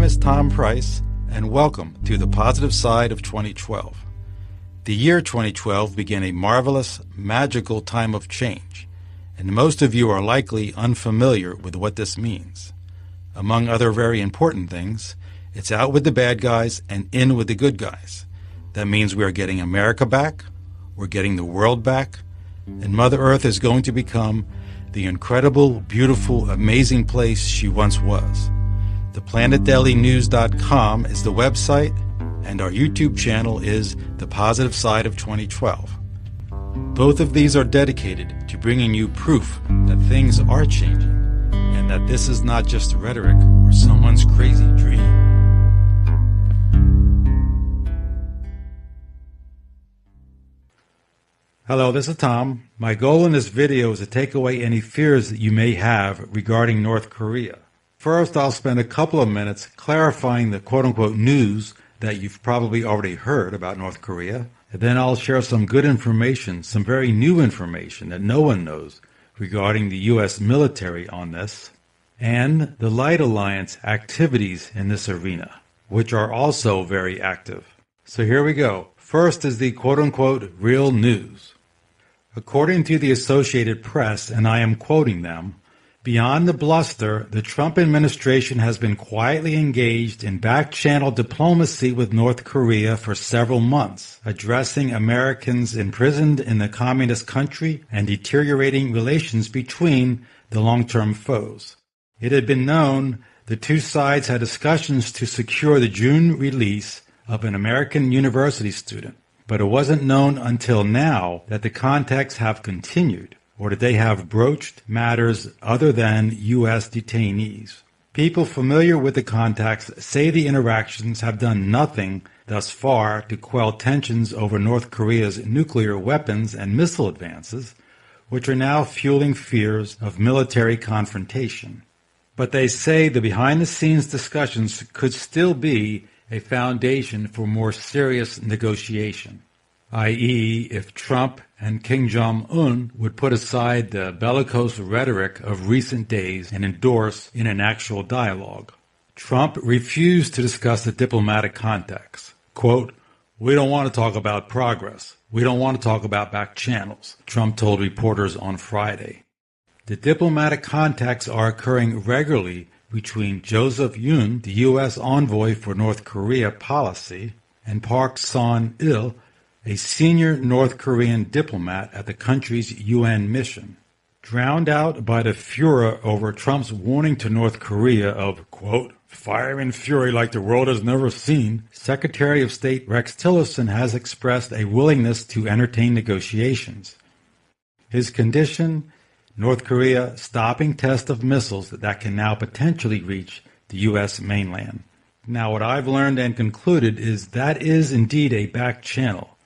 is Tom Price, and welcome to the positive side of 2012. The year 2012 began a marvelous, magical time of change, and most of you are likely unfamiliar with what this means. Among other very important things, it's out with the bad guys and in with the good guys. That means we are getting America back, we're getting the world back, and Mother Earth is going to become the incredible, beautiful, amazing place she once was. ThePlanetDailyNews.com is the website, and our YouTube channel is The Positive Side of 2012. Both of these are dedicated to bringing you proof that things are changing, and that this is not just rhetoric or someone's crazy dream. Hello, this is Tom. My goal in this video is to take away any fears that you may have regarding North Korea. First, I'll spend a couple of minutes clarifying the quote-unquote news that you've probably already heard about North Korea. And then I'll share some good information, some very new information that no one knows regarding the U.S. military on this, and the Light Alliance activities in this arena, which are also very active. So here we go. First is the quote-unquote real news. According to the Associated Press, and I am quoting them, beyond the bluster, the Trump administration has been quietly engaged in back-channel diplomacy with North Korea for several months, addressing Americans imprisoned in the communist country and deteriorating relations between the long-term foes. It had been known the two sides had discussions to secure the June release of an American university student, but it wasn't known until now that the contacts have continued, or that they have broached matters other than U.S. detainees. People familiar with the contacts say the interactions have done nothing thus far to quell tensions over North Korea's nuclear weapons and missile advances, which are now fueling fears of military confrontation. But they say the behind-the-scenes discussions could still be a foundation for more serious negotiation, i.e., if Trump and Kim Jong-un would put aside the bellicose rhetoric of recent days and endorse in an actual dialogue. Trump refused to discuss the diplomatic contacts. Quote, "We don't want to talk about progress. We don't want to talk about back channels," Trump told reporters on Friday. The diplomatic contacts are occurring regularly between Joseph Yun, the U.S. envoy for North Korea policy, and Park Son-il, a senior North Korean diplomat at the country's UN mission. Drowned out by the furor over Trump's warning to North Korea of, quote, "fire and fury like the world has never seen," Secretary of State Rex Tillerson has expressed a willingness to entertain negotiations. His condition: North Korea stopping test of missiles that can now potentially reach the U.S. mainland. Now, what I've learned and concluded is that is indeed a back channel,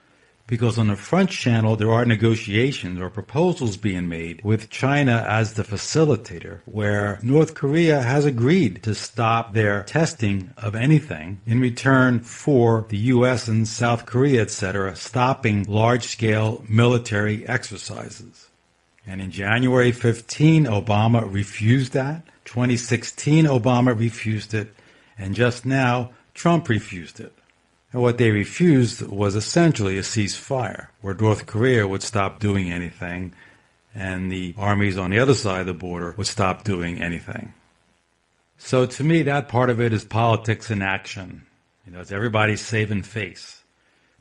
because on the front channel there are negotiations or proposals being made with China as the facilitator, where North Korea has agreed to stop their testing of anything in return for the U.S. and South Korea, etc., stopping large-scale military exercises. And in January 15, Obama refused that. 2016, Obama refused it. And just now, Trump refused it. And what they refused was essentially a ceasefire, where North Korea would stop doing anything, and the armies on the other side of the border would stop doing anything. So to me, that part of it is politics in action. It's everybody saving face.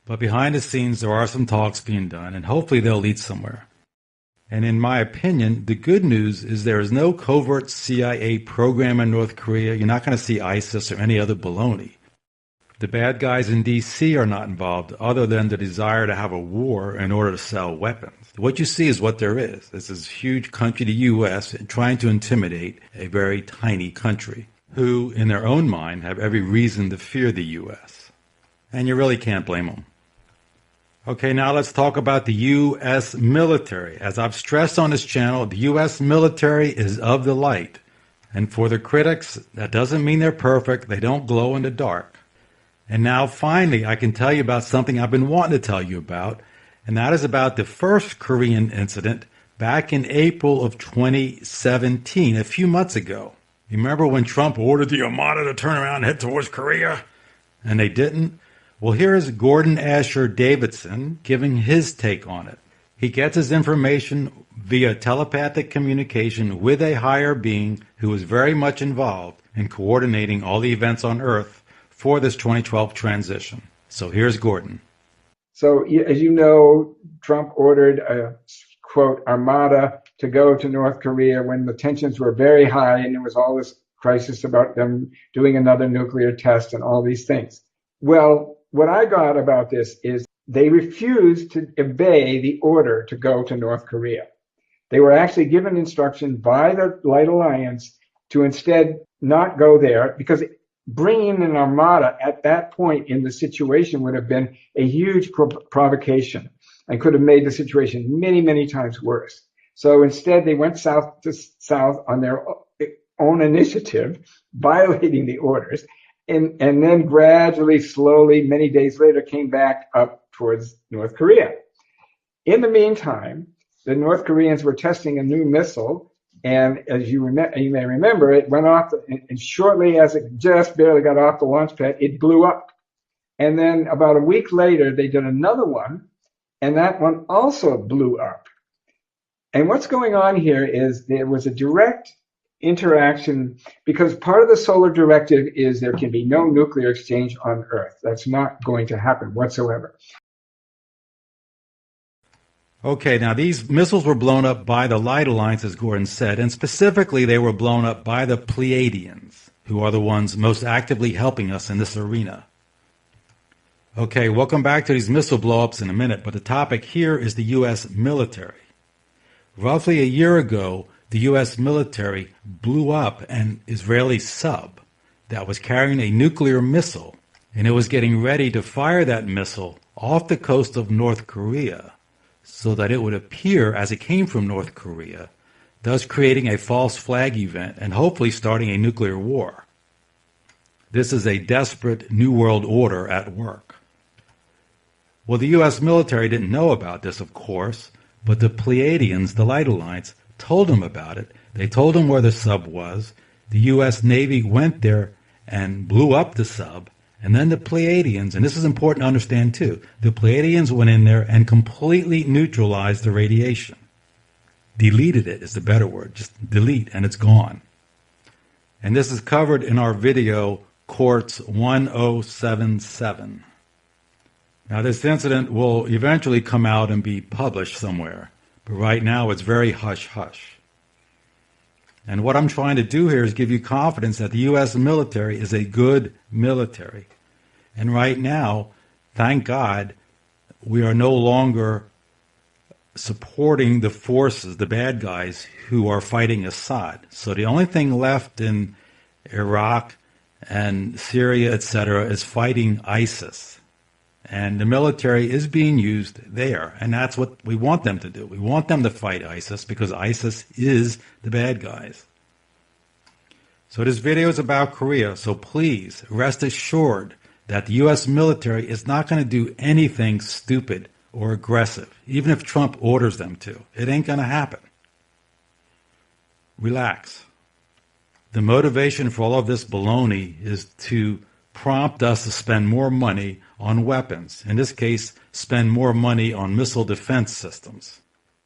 But behind the scenes, there are some talks being done, and hopefully they'll lead somewhere. And in my opinion, the good news is there is no covert CIA program in North Korea. You're not going to see ISIS or any other baloney. The bad guys in D.C. are not involved other than the desire to have a war in order to sell weapons. What you see is what there is. This is a huge country, the U.S., trying to intimidate a very tiny country who, in their own mind, have every reason to fear the U.S. And you really can't blame them. Okay, now let's talk about the U.S. military. As I've stressed on this channel, the U.S. military is of the light. And for the critics, that doesn't mean they're perfect. They don't glow in the dark. And now finally, I can tell you about something I've been wanting to tell you about, and that is about the first Korean incident back in April of 2017, a few months ago. You remember when Trump ordered the Armada to turn around and head towards Korea? And they didn't? Well, here is Gordon Asher Davidson giving his take on it. He gets his information via telepathic communication with a higher being who is very much involved in coordinating all the events on Earth for this 2012 transition. So here's Gordon. So, as you know, Trump ordered a, quote, armada to go to North Korea when the tensions were very high and there was all this crisis about them doing another nuclear test and all these things. Well, what I got about this is they refused to obey the order to go to North Korea. They were actually given instruction by the Light Alliance to instead not go there, because bringing an armada at that point in the situation would have been a huge provocation and could have made the situation many, many times worse. So instead, they went south to south on their own initiative, violating the orders, and then gradually, slowly, many days later, came back up towards North Korea. In the meantime, the North Koreans were testing a new missile, and as you may remember, it went off, and shortly as it just barely got off the launch pad, it blew up. And then about a week later, they did another one, and that one also blew up. And what's going on here is there was a direct interaction, because part of the solar directive is there can be no nuclear exchange on Earth. That's not going to happen whatsoever. Okay, now these missiles were blown up by the Light Alliance, as Gordon said, and specifically they were blown up by the Pleiadians, who are the ones most actively helping us in this arena. Okay, welcome back to these missile blowups in a minute, but the topic here is the U.S. military. Roughly a year ago, the U.S. military blew up an Israeli sub that was carrying a nuclear missile, and it was getting ready to fire that missile off the coast of North Korea so that it would appear as it came from North Korea, thus creating a false flag event and hopefully starting a nuclear war. This is a desperate New World Order at work. Well, the U.S. military didn't know about this, of course, but the Pleiadians, the Light Alliance, told them about it. They told them where the sub was. The U.S. Navy went there and blew up the sub. And then the Pleiadians, and this is important to understand too, the Pleiadians went in there and completely neutralized the radiation. Deleted it is the better word. Just delete, and it's gone. And this is covered in our video, Quartz 1077. Now, this incident will eventually come out and be published somewhere. But right now, it's very hush-hush. And what I'm trying to do here is give you confidence that the U.S. military is a good military. And right now, thank God, we are no longer supporting the forces, the bad guys, who are fighting Assad. So the only thing left in Iraq and Syria, etc., is fighting ISIS. And the military is being used there, and that's what we want them to do. We want them to fight ISIS because ISIS is the bad guys. So this video is about Korea, so please rest assured that the U.S. military is not going to do anything stupid or aggressive, even if Trump orders them to. It ain't going to happen. Relax. The motivation for all of this baloney is to prompt us to spend more money on weapons. In this case, spend more money on missile defense systems.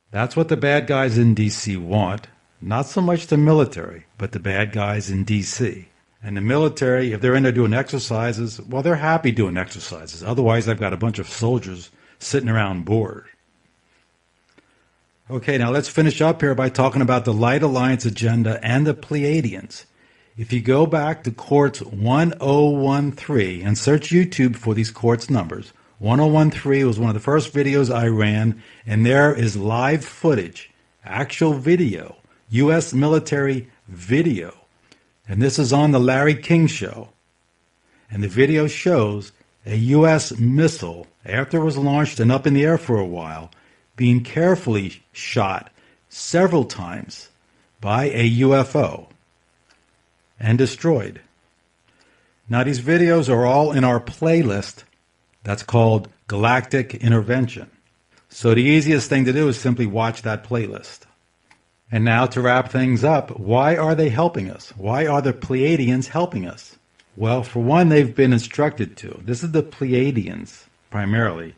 That's what the bad guys in D.C. want. Not so much the military, but the bad guys in D.C. And the military, if they're in there doing exercises, well, they're happy doing exercises. Otherwise, I've got a bunch of soldiers sitting around bored. Okay, now let's finish up here by talking about the Light Alliance agenda and the Pleiadians. If you go back to Quartz 1013 and search YouTube for these Quartz numbers, 1013 was one of the first videos I ran, and there is live footage, actual video, U.S. military video. And this is on the Larry King Show. And the video shows a U.S. missile, after it was launched and up in the air for a while, being carefully shot several times by a UFO and destroyed. Now, these videos are all in our playlist that's called Galactic Intervention. So the easiest thing to do is simply watch that playlist. And now to wrap things up, why are they helping us? Why are the Pleiadians helping us? Well, for one, they've been instructed to. This is the Pleiadians, primarily.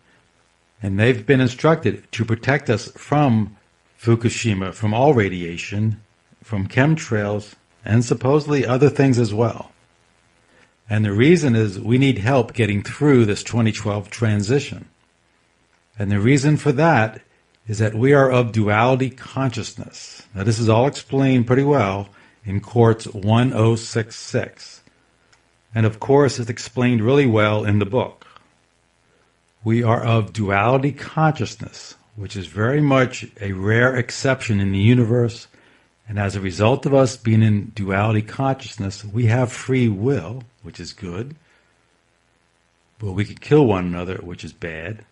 And they've been instructed to protect us from Fukushima, from all radiation, from chemtrails, and supposedly other things as well. And the reason is we need help getting through this 2012 transition. And the reason for that is that we are of duality consciousness. Now, this is all explained pretty well in Quartz 1066. And of course, it's explained really well in the book. We are of duality consciousness, which is very much a rare exception in the universe. And as a result of us being in duality consciousness, we have free will, which is good. But we can kill one another, which is bad.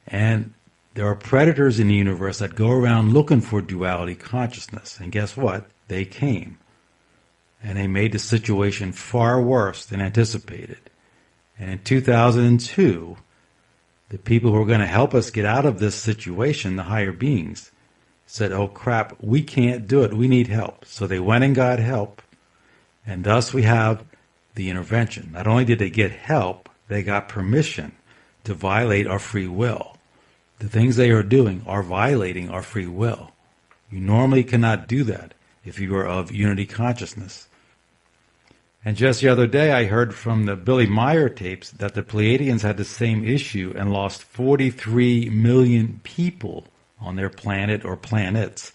And there are predators in the universe that go around looking for duality consciousness. And guess what? They came. And they made the situation far worse than anticipated. And in 2002, the people who are going to help us get out of this situation, the higher beings, said, oh crap, we can't do it. We need help. So they went and got help. And thus we have the intervention. Not only did they get help, they got permission to violate our free will. The things they are doing are violating our free will. You normally cannot do that if you are of unity consciousness. And just the other day I heard from the Billy Meyer tapes that the Pleiadians had the same issue and lost 43 million people on their planet or planets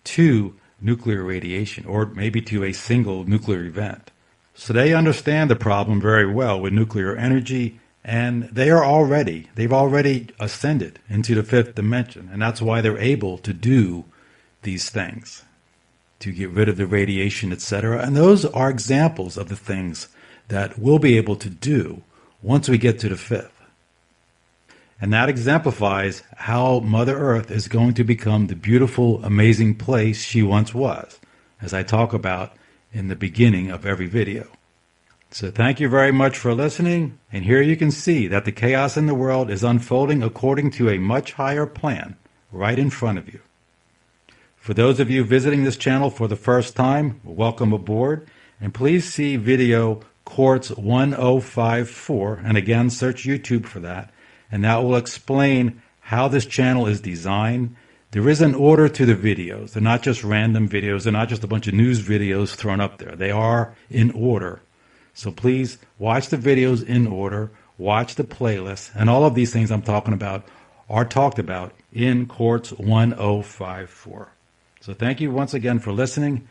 to nuclear radiation, or maybe to a single nuclear event. So they understand the problem very well with nuclear energy, and they've already ascended into the fifth dimension, and that's why they're able to do these things, to get rid of the radiation, etc. And those are examples of the things that we'll be able to do once we get to the fifth. And that exemplifies how Mother Earth is going to become the beautiful, amazing place she once was, as I talk about in the beginning of every video. So thank you very much for listening, and here you can see that the chaos in the world is unfolding according to a much higher plan right in front of you. For those of you visiting this channel for the first time, welcome aboard, and please see video Quartz 1054, and again search YouTube for that, and that will explain how this channel is designed. There is an order to the videos. They're not just random videos. They're not just a bunch of news videos thrown up there. They are in order. So please watch the videos in order, watch the playlist, and all of these things I'm talking about are talked about in Quartz 1054. So thank you once again for listening,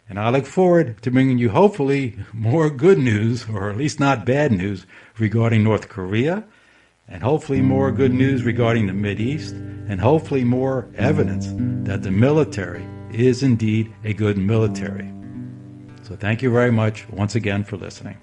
and I look forward to bringing you hopefully more good news, or at least not bad news, regarding North Korea, and hopefully more good news regarding the Mideast, and hopefully more evidence that the military is indeed a good military. So thank you very much once again for listening.